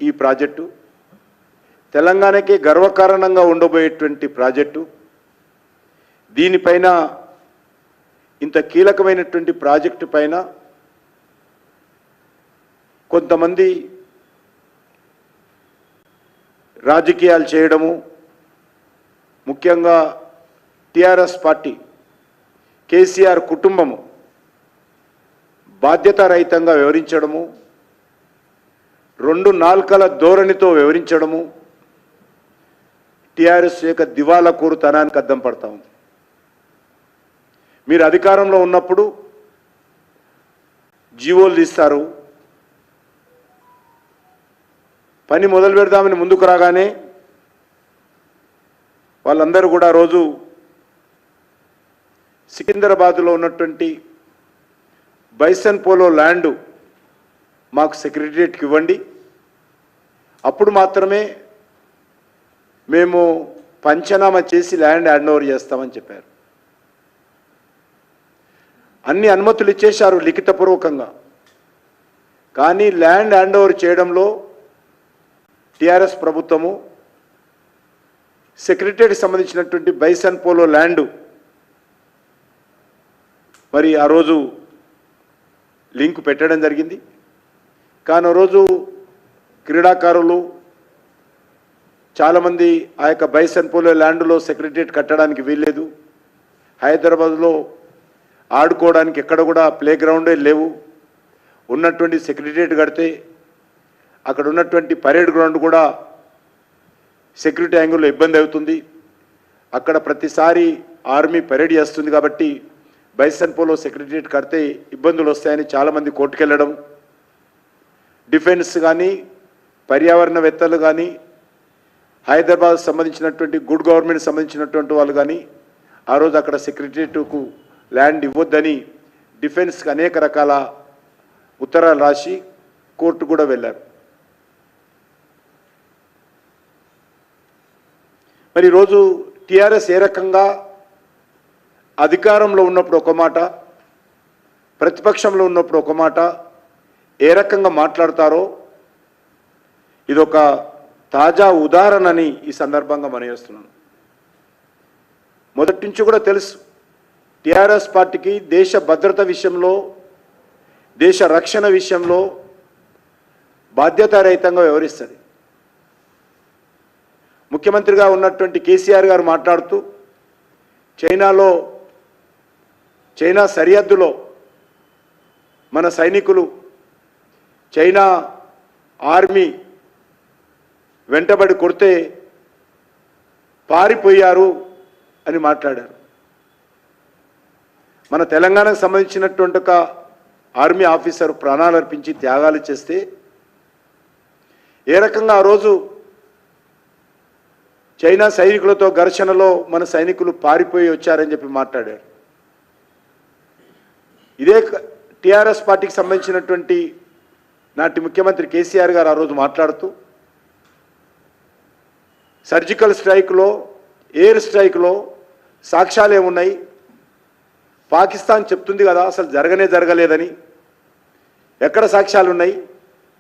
ఈ ప్రాజెక్టు తెలంగాణకి గర్వకారణంగా ఉండబోయేటువంటి ప్రాజెక్టు. దీనిపైన ఇంత కీలకమైనటువంటి ప్రాజెక్టు పైన కొంతమంది రాజకీయాలు చేయడము, ముఖ్యంగా టిఆర్ఎస్ పార్టీ కేసీఆర్ కుటుంబము బాధ్యతారహితంగా వ్యవహరించడము, రెండు నాల్కల ధోరణితో వ్యవహరించడము టిఆర్ఎస్ యొక్క దివాలా కోరుతనానికి అద్దం పడతా ఉంది. మీరు అధికారంలో ఉన్నప్పుడు జీవోలు తీస్తారు, పని మొదలు పెడదామని ముందుకు రాగానే వాళ్ళందరూ కూడా రోజు సికింద్రాబాద్లో ఉన్నటువంటి బైసన్ పోలో ల్యాండ్ మాకు సెక్రటరియట్కి ఇవ్వండి, అప్పుడు మాత్రమే మేము పంచనామా చేసి ల్యాండ్ హ్యాండ్ ఓవర్ చేస్తామని చెప్పారు. అన్ని అనుమతులు ఇచ్చేశారు లిఖితపూర్వకంగా. కానీ ల్యాండ్ హ్యాండ్ ఓవర్ చేయడంలో టిఆర్ఎస్ ప్రభుత్వము సెక్రటరీకి సంబంధించినటువంటి బైసన్ పోలో ల్యాండ్ మరి ఆ రోజు లింక్ పెట్టడం జరిగింది. కానీ ఆ రోజు క్రీడాకారులు చాలామంది ఆ యొక్క బైసన్ పోలో ల్యాండ్లో సెక్రటరియట్ కట్టడానికి వీల్లేదు, హైదరాబాద్లో ఆడుకోవడానికి ఎక్కడ కూడా ప్లే గ్రౌండే లేవు, ఉన్నటువంటి సెక్రటరియట్ కడితే అక్కడ ఉన్నటువంటి పరేడ్ గ్రౌండ్ కూడా సెక్యూరిటీ యాంగిల్లో ఇబ్బంది అవుతుంది, అక్కడ ప్రతిసారి ఆర్మీ పరేడ్ చేస్తుంది కాబట్టి బైసన్ పోలో సెక్రటరియట్ కడితే ఇబ్బందులు వస్తాయని చాలామంది కోర్టుకెళ్ళడం, డిఫెన్స్ కానీ పర్యావరణవేత్తలు కానీ హైదరాబాద్ సంబంధించినటువంటి గుడ్ గవర్నమెంట్ సంబంధించినటువంటి వాళ్ళు కానీ ఆ రోజు అక్కడ సెక్రటరియట్కు ల్యాండ్ ఇవ్వొద్దని డిఫెన్స్కి అనేక రకాల ఉత్తరాలు రాసి కోర్టు కూడా వెళ్ళారు. మరి ఈరోజు టిఆర్ఎస్ ఏ రకంగా అధికారంలో ఉన్నప్పుడు ఒక మాట, ప్రతిపక్షంలో ఉన్నప్పుడు ఒక మాట ఏ రకంగా మాట్లాడతారో ఇదొక తాజా ఉదాహరణని ఈ సందర్భంగా మనం చేస్తున్నాను. మొదటి నుంచి కూడా తెలుసు టిఆర్ఎస్ పార్టీకి దేశ భద్రత విషయంలో, దేశ రక్షణ విషయంలో బాధ్యతారహితంగా వ్యవహరిస్తుంది. ముఖ్యమంత్రిగా ఉన్నటువంటి కేసీఆర్ గారు మాట్లాడుతూ చైనా సరిహద్దులో మన సైనికులు చైనా ఆర్మీ వెంటబడి కొడితే పారిపోయారు అని మాట్లాడారు. మన తెలంగాణకు సంబంధించినటువంటి ఒక ఆర్మీ ఆఫీసర్ ప్రాణాలు అర్పించి త్యాగాలు చేస్తే ఏ రకంగా ఆ రోజు చైనా సైనికులతో ఘర్షణలో మన సైనికులు పారిపోయి వచ్చారని చెప్పి మాట్లాడారు. ఇదే టిఆర్ఎస్ పార్టీకి సంబంధించినటువంటి నాటి ముఖ్యమంత్రి కేసీఆర్ గారు ఆ రోజు మాట్లాడుతూ సర్జికల్ స్ట్రైక్లో, ఎయిర్ స్ట్రైక్లో సాక్ష్యాలు ఏమున్నాయి, పాకిస్తాన్ చెప్తుంది కదా అసలు జరగలేదని, ఎక్కడ సాక్ష్యాలు ఉన్నాయి,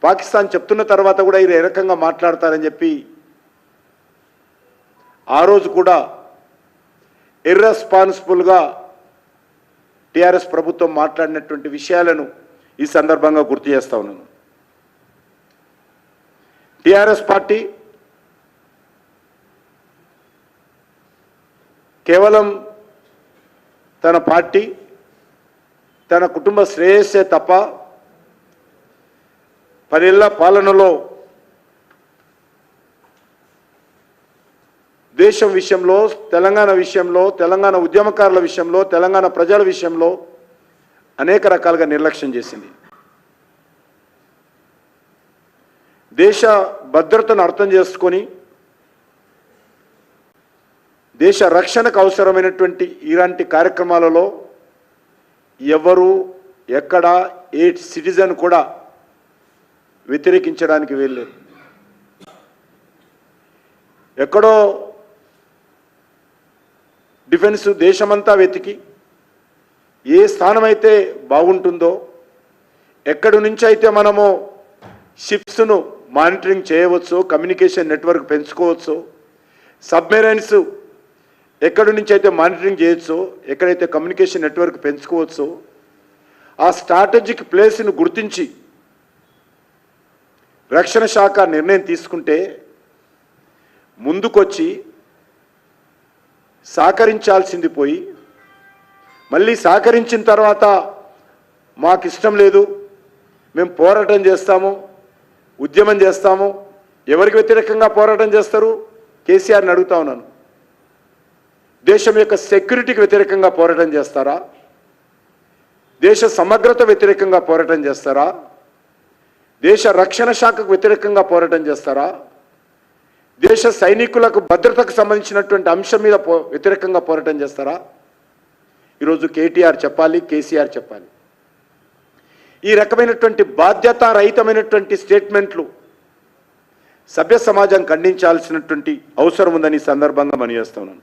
పాకిస్తాన్ చెప్తున్న తర్వాత కూడా ఇది ఏ రకంగా మాట్లాడతారని చెప్పి ఆ రోజు కూడా ఇర్రెస్పాన్సిబుల్గా టిఆర్ఎస్ ప్రభుత్వం మాట్లాడినటువంటి విషయాలను ఈ సందర్భంగా గుర్తు చేస్తా ఉన్నాను. టిఆర్ఎస్ పార్టీ కేవలం తన పార్టీ, తన కుటుంబ శ్రేయస్సే తప్ప 10 ఏళ్ల పాలనలో దేశం విషయంలో, తెలంగాణ విషయంలో, తెలంగాణ ఉద్యమకారుల విషయంలో, తెలంగాణ ప్రజల విషయంలో అనేక రకాలుగా నిర్లక్ష్యం చేసింది. దేశ భద్రతను అర్థం చేసుకొని దేశ రక్షణకు అవసరమైనటువంటి ఇలాంటి కార్యక్రమాలలో ఎవరు ఎక్కడ ఏ సిటిజన్ కూడా వ్యతిరేకించడానికి వెళ్ళలేదు. ఎక్కడో డిఫెన్స్ దేశమంతా వెతికి ఏ స్థానమైతే బాగుంటుందో, ఎక్కడి నుంచి అయితే మనము షిప్స్ను మానిటరింగ్ చేయవచ్చు, కమ్యూనికేషన్ నెట్వర్క్ పెంచుకోవచ్చు, సబ్మెరైన్స్ ఎక్కడి నుంచి అయితే మానిటరింగ్ చేయొచ్చో, ఎక్కడైతే కమ్యూనికేషన్ నెట్వర్క్ పెంచుకోవచ్చో ఆ స్ట్రాటజిక్ ప్లేస్ను గుర్తించి రక్షణ శాఖ నిర్ణయం తీసుకుంటే ముందుకొచ్చి సహకరించాల్సింది పోయి మళ్ళీ సహకరించిన తర్వాత మాకు ఇష్టం లేదు, మేము పోరాటం చేస్తాము, ఉద్యమం చేస్తాము. ఎవరికి వ్యతిరేకంగా పోరాటం చేస్తారు? కేసీఆర్ని అడుగుతా ఉన్నాను. దేశం యొక్క సెక్యూరిటీకి వ్యతిరేకంగా పోరాటం చేస్తారా? దేశ సమగ్రత వ్యతిరేకంగా పోరాటం చేస్తారా? దేశ రక్షణ శాఖకు వ్యతిరేకంగా పోరాటం చేస్తారా? దేశ సైనికులకు భద్రతకు సంబంధించినటువంటి అంశం మీద వ్యతిరేకంగా పోరాటం చేస్తారా? ఈరోజు కేటీఆర్ చెప్పాలి, కేసీఆర్ చెప్పాలి. ఈ రకమైనటువంటి బాధ్యతారహితమైనటువంటి స్టేట్మెంట్లు సభ్య సమాజం ఖండించాల్సినటువంటి అవసరం ఉందని సందర్భంగా మనవి చేస్తున్నాను.